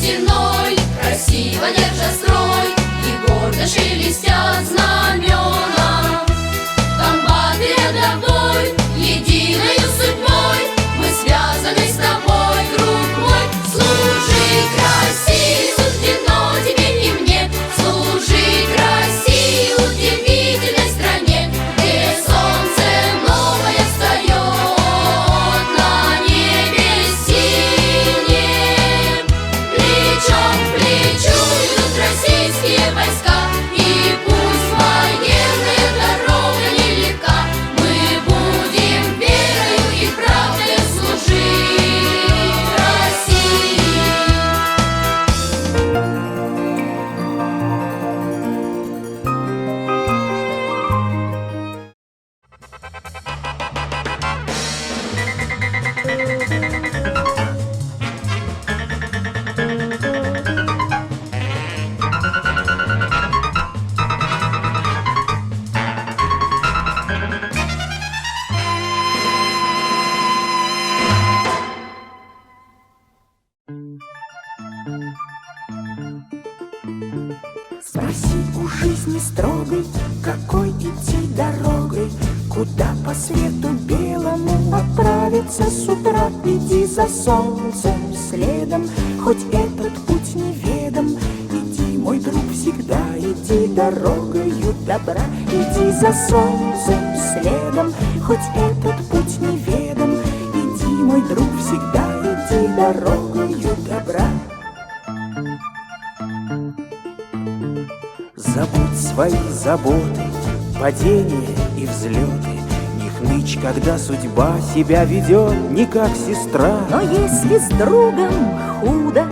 стеной, красиво держа строй, и гордо шелестят знамена. Комбаты рядовой, единою судьбой, мы связаны с тобой, друг мой. Служить России суждено тебе и мне, служить России удивительной стране, где солнце новое встает на небе синем. Плечом к плечу идут российские войска, и пусть военная дорога нелегка, мы будем верою и правдой служить России. Спроси у жизни строгой, какой идти дорогой, куда по свету белому отправиться с утра. Иди за солнцем следом, хоть этот путь неведом. Иди, мой друг, всегда иди дорогою добра. Иди за солнцем следом, хоть этот путь неведом. Иди, мой друг, всегда иди дорогою добра. Забудь свои заботы, падения и взлеты. Не хнычь, когда судьба себя ведет не как сестра. Но если с другом худо,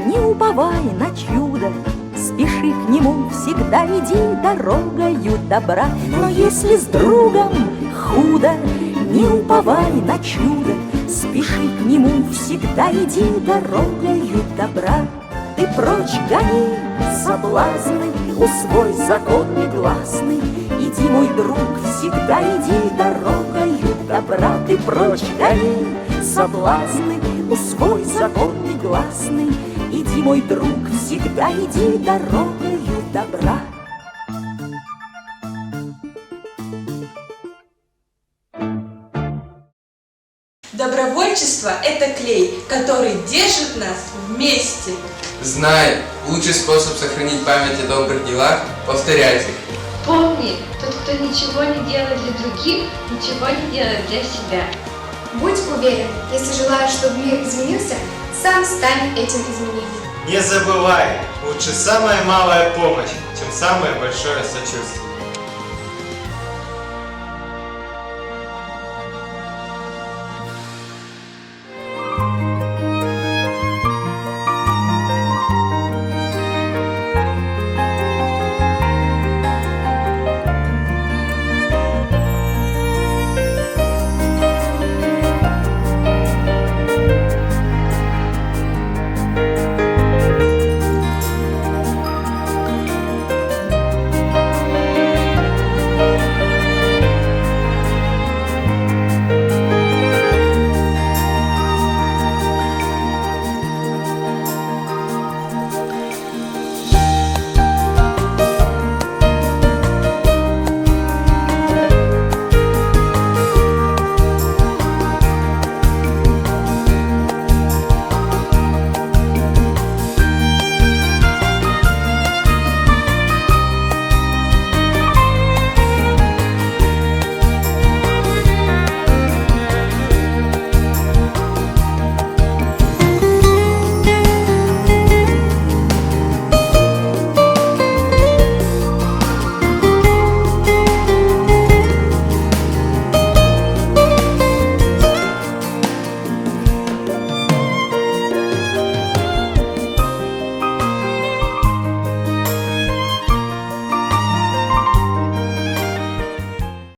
не уповай на чудо, спеши к нему, всегда иди дорогою добра. Но если с другом худо, не уповай на чудо, спеши к нему, всегда иди дорогою добра. Ты прочь гони соблазны, усвой закон негласный. Иди, мой друг, всегда иди дорогою добра. Ты прочь гони соблазны, усвой закон негласный. Иди, мой друг, всегда иди дорогою добра. Добровольчество – это клей, который держит нас вместе. Знай, лучший способ сохранить память о добрых делах – повторять их. Помни, тот, кто ничего не делает для других, ничего не делает для себя. Будь уверен, если желаешь, чтобы мир изменился, сам стань этим изменением. Не забывай, лучше самая малая помощь, чем самое большое сочувствие.